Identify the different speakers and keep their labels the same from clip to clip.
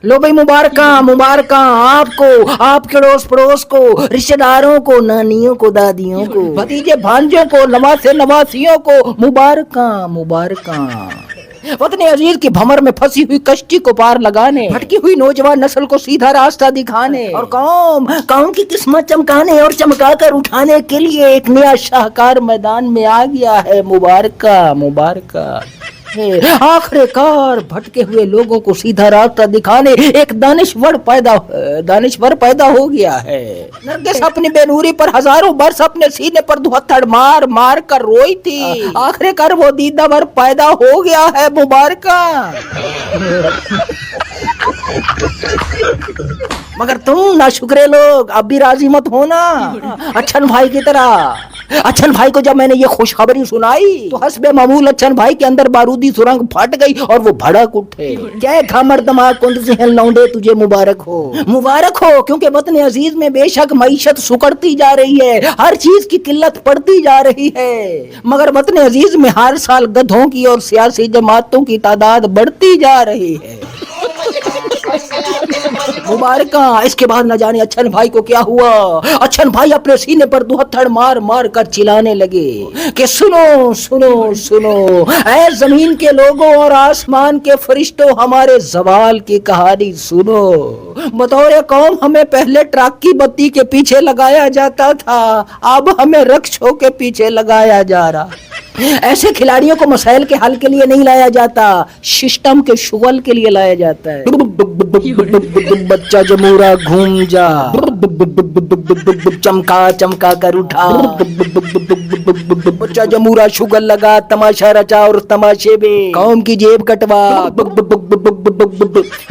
Speaker 1: लो भाई मुबारका मुबारका आपको, आपके अड़ोस पड़ोस को, रिश्तेदारों को, नानियों को, दादियों को, भतीजे भांजों को, नवासे नवासियों को मुबारका मुबारका। वतन अजीज की भंवर में फंसी हुई कश्ती को पार लगाने, भटकी हुई नौजवान नस्ल को सीधा रास्ता दिखाने और कौम की किस्मत चमकाने और चमका कर उठाने के लिए एक नया शाहकार मैदान में आ गया है। मुबारका मुबारका। आखिरकार भटके हुए लोगों को सीधा रास्ता दिखाने एक दानिश्वर पैदा हो गया है। नरगिस अपनी बेनूरी पर हजारों बरस अपने सीने पर दुहत्थड़ मार मार कर रोई थी। आखिरकार वो दीदावर पैदा हो गया है। मुबारका। मगर तुम ना शुक्रे लोग अब भी राजी मत होना। अच्छन भाई की तरह अच्छन भाई को जब मैंने ये खुशखबरी सुनाई तो हस्बे मामूल अच्छन भाई के अंदर बारूदी सुरंग फट गई और वो भड़क उठे। क्या खमर दिमाग कुंद से लौंडे, तुझे मुबारक हो क्योंकि वतन अजीज में बेशक मईशत सुकड़ती जा रही है, हर चीज की किल्लत पड़ती जा रही है, मगर वतन अजीज में हर साल गधों की और सियासी जमातों की तादाद बढ़ती जा रही है। मुबारका। इसके बाद न जाने अच्छन भाई को क्या हुआ। अच्छन भाई अपने सीने पर दुहत्थड़ मार मार कर चिल्लाने लगे कि सुनो सुनो सुनो ऐ जमीन के लोगों और आसमान के फरिश्तों, हमारे जवाल की कहानी सुनो। बतौर कौम हमें पहले ट्रक की बत्ती के पीछे लगाया जाता था, अब हमें रक्षों के पीछे लगाया जा रहा। ऐसे खिलाड़ियों को मसाइल के हल के लिए नहीं लाया जाता, सिस्टम के शुगल के लिए लाया जाता है। बच्चा जमूरा घूम जा, चमका चमका कर उठा, बच्चा जमूरा शुगल लगा, तमाशा रचा और तमाशे में कौम की जेब कटवा।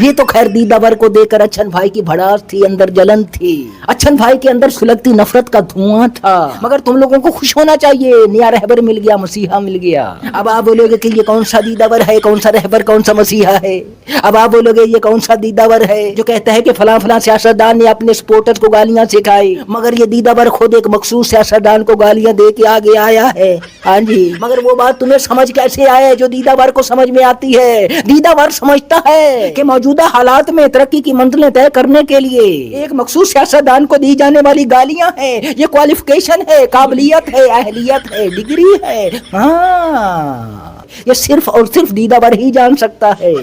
Speaker 1: ये तो खैर दीदावर को देखकर अच्छन भाई की भड़ास थी, अंदर जलन थी, अच्छन भाई के अंदर सुलगती नफरत का धुआं था। मगर तुम लोगों को खुश होना चाहिए, नया रहबर मिल गया, मसीहा मिल गया। अब आप बोलोगे कि ये कौन सा दीदावर है, कौन सा रहबर, कौन सा मसीहा है। अब आप बोलोगे ये कौन सा दीदावर है जो कहता है कि फलां फलां सियासतदान ने अपने सपोर्टर्स को गालियां सिखाई, मगर ये दीदावर खुद एक मखसूस सियासतदान को गालियां दे के आगे आया है। हाँ जी, मगर वो बात तुम्हें समझ कैसे आए जो दीदावर को समझ में आती है। दीदावर समझता है कि मौजूदा हालात में तरक्की की मंजिलें तय करने के लिए एक मखसूस सियासतदान को दी जाने वाली गालियां हैं, ये क्वालिफिकेशन है, काबिलियत है, अहलियत है, डिग्री है। हाँ, ये सिर्फ और सिर्फ दीदावर ही जान सकता है।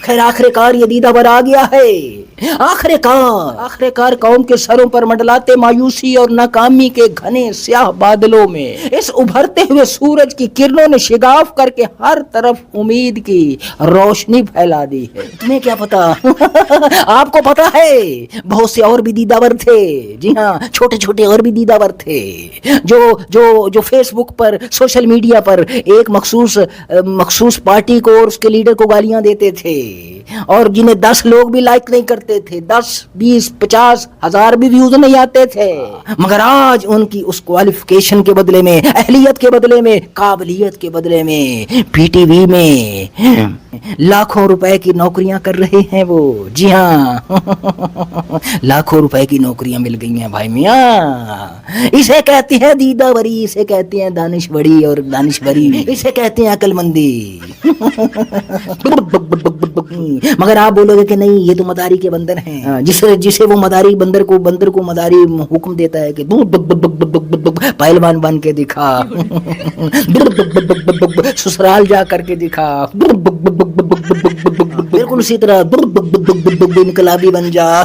Speaker 1: खैर आखिरकार ये दीदावर आ गया है। आखिरकार कौम के सरों पर मंडलाते मायूसी और नाकामी के घने स्याह बादलों में इस उभरते हुए सूरज की किरणों ने शिगाफ करके हर तरफ उम्मीद की रोशनी फैला दी है। तुम्हें क्या पता आपको पता है बहुत से और भी दीदावर थे। जी हाँ, छोटे छोटे और भी दीदावर थे जो फेसबुक पर, सोशल मीडिया पर एक मखसूस पार्टी को और उसके लीडर को गालियां देते थे और जिन्हें 10 लोग भी लाइक नहीं करते थे, 10, 20, 50 हजार भी व्यूज नहीं आते थे, मगर आज उनकी उस क्वालिफिकेशन के बदले में, अहलियत के बदले में, काबिलियत के बदले में पीटीवी में लाखों रुपए की नौकरियां कर रहे हैं वो। जी हाँ लाखों रुपए की नौकरियां मिल गई हैं भाई मियाँ। इसे कहते हैं दीदावरी, इसे कहते हैं दानिशवरी और दानिशवरी, इसे कहते हैं अकलमंदी। मगर आप बोलोगे कि नहीं ये तो मदारी के बंदर हैं, जिसे वो मदारी बंदर को मदारी हुक्म देता है कि पहलवान बन के दिखा, ससुराल जा करके दिखा, बिल्कुल उसी तरह इनकलाबी बन जा,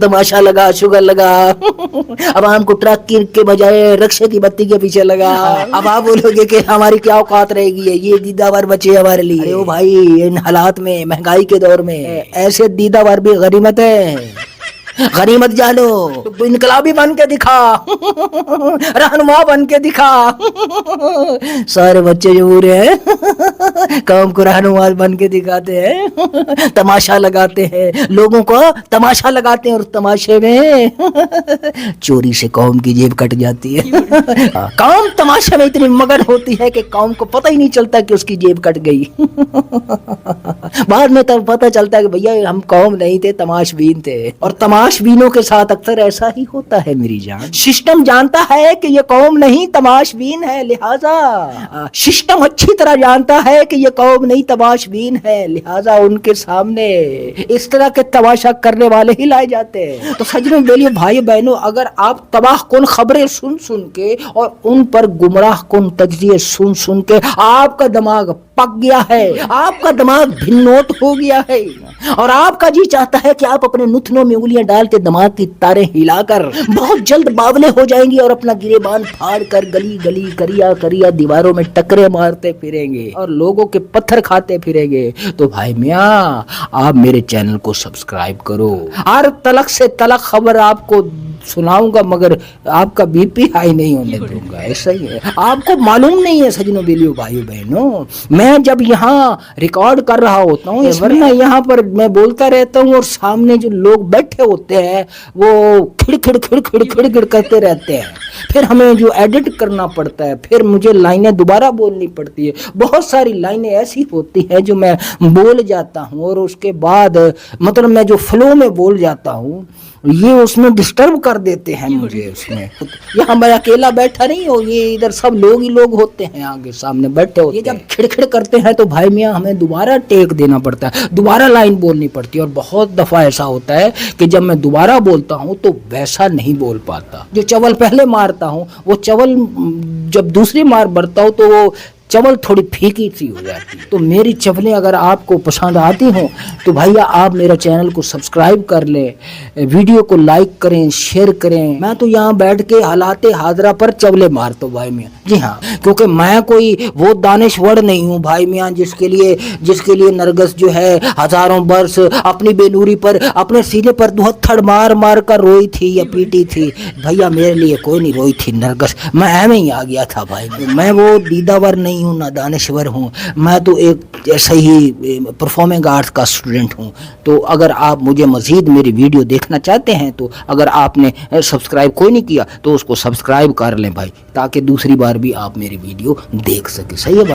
Speaker 1: तमाशा लगा, शुगर लगा, अब हमको ट्रक के बजाय रक्षे की बत्ती के पीछे लगा। अब आप बोलोगे कि हमारी क्या औकात रहेगी, ये दीदावर बचे हमारे लिए। अरे ओ भाई, इन हालात में, महंगाई के दौर में ऐसे दीदावर भी गनीमत है। गनीमत जानो, इनकलाबी बन के दिखा, रहनुमा बन के दिखा। सारे बच्चे जो बुरे हैं कौम को रहनुमा बन के दिखाते हैं, तमाशा लगाते हैं, लोगों को तमाशा लगाते हैं और तमाशे में चोरी से कौम की जेब कट जाती है। कौम तमाशे में इतनी मगन होती है कि कौम को पता ही नहीं चलता कि उसकी जेब कट गई। बाद में तब पता चलता है कि भैया हम कौम नहीं थे, तमाशबीन थे, और तमाशबीनों के साथ अक्सर ऐसा ही होता है मेरी जान। सिस्टम जानता है कि ये कौम नहीं तमाशबीन है, लिहाजा सिस्टम अच्छी तरह जानता है कि ये कौम नहीं तमाशबीन है, लिहाजा उनके सामने इस तरह के तमाशा करने वाले ही लाए जाते हैं। तो सजनों बेलियो भाई बहनों, अगर आप तबाह कुन खबरें सुन सुन के और उन पर गुमराह कुन तजज़िये सुन सुन के आपका दिमाग पक गया है, आपका दिमाग भिन्नोट हो गया है और आपका जी चाहता है कि आप अपने नुथनों में उंगलियां डाल के दिमाग की तारें हिलाकर बहुत जल्द बावले हो जाएंगे और अपना गिरेबान फाड़ कर गली गली करिया करिया दीवारों में टकरे मारते फिरेंगे और लोगों के पत्थर खाते फिरेंगे, तो भाई मियाँ आप मेरे चैनल को सब्सक्राइब करो। हर तलक से तलक खबर आपको सुनाऊंगा मगर आपका बीपी हाई नहीं होने दूंगा। ऐसा ही है, आपको मालूम नहीं है सजनों बेलियों भाइयों बहनों, मैं जब यहाँ रिकॉर्ड कर रहा होता हूँ, वरना यहाँ पर मैं बोलता रहता हूँ और सामने जो लोग बैठे होते हैं वो खिड़ खिड़ खिड़ खिड़ खिड़ खिड़ करते रहते हैं, फिर हमें जो एडिट करना पड़ता है, फिर मुझे लाइनें दोबारा बोलनी पड़ती है। बहुत सारी लाइनें ऐसी होती हैं जो मैं बोल जाता हूँ और उसके बाद मतलब मैं जो फ्लो में बोल जाता हूँ ये उसमें डिस्टर्ब कर देते हैं मुझे। उसमें यहाँ मैं अकेला बैठा नहीं हूँ, ये इधर सब लोग ही लोग होते हैं आगे सामने बैठे होते हैं। जब खिड़खिड़ करते हैं तो भाई मियाँ हमें दोबारा टेक देना पड़ता है, दोबारा लाइन बोलनी पड़ती है और बहुत दफ़ा ऐसा होता है कि जब मैं दोबारा बोलता हूँ तो वैसा नहीं बोल पाता। जो चवल पहले मारता हूँ वो चवल जब दूसरी मार भरता हूँ तो वो चवल थोड़ी फीकी सी हो जाती है। तो मेरी चवलें अगर आपको पसंद आती हों तो भैया आप मेरा चैनल को सब्सक्राइब कर लें, वीडियो को लाइक करें, शेयर करें। मैं तो यहाँ बैठ के हालाते हाजरा पर चवले मारता हूँ भाई मियाँ, जी हाँ, क्योंकि मैं कोई वो दानिश्वर नहीं हूँ भाई मियाँ जिसके लिए नरगस जो है हजारों वर्ष अपनी बेनूरी पर अपने सीने पर दुहत्थड़ मार मार कर रोई थी या पीटी थी। भैया मेरे लिए कोई नहीं रोई थी नरगस, मैं ऐਵੇਂ ही आ गया था भाई। मैं वो दीदावर नहीं हूँ ना दानिश्वर हूँ, मैं तो एक ऐसा ही परफॉर्मिंग आर्ट्स का स्टूडेंट हूँ। तो अगर आप मुझे मज़ीद मेरी वीडियो देखना चाहते हैं तो अगर आपने सब्सक्राइब कोई नहीं किया तो उसको सब्सक्राइब कर लें भाई, ताकि दूसरी बार भी आप मेरी वीडियो देख सकें। सही है।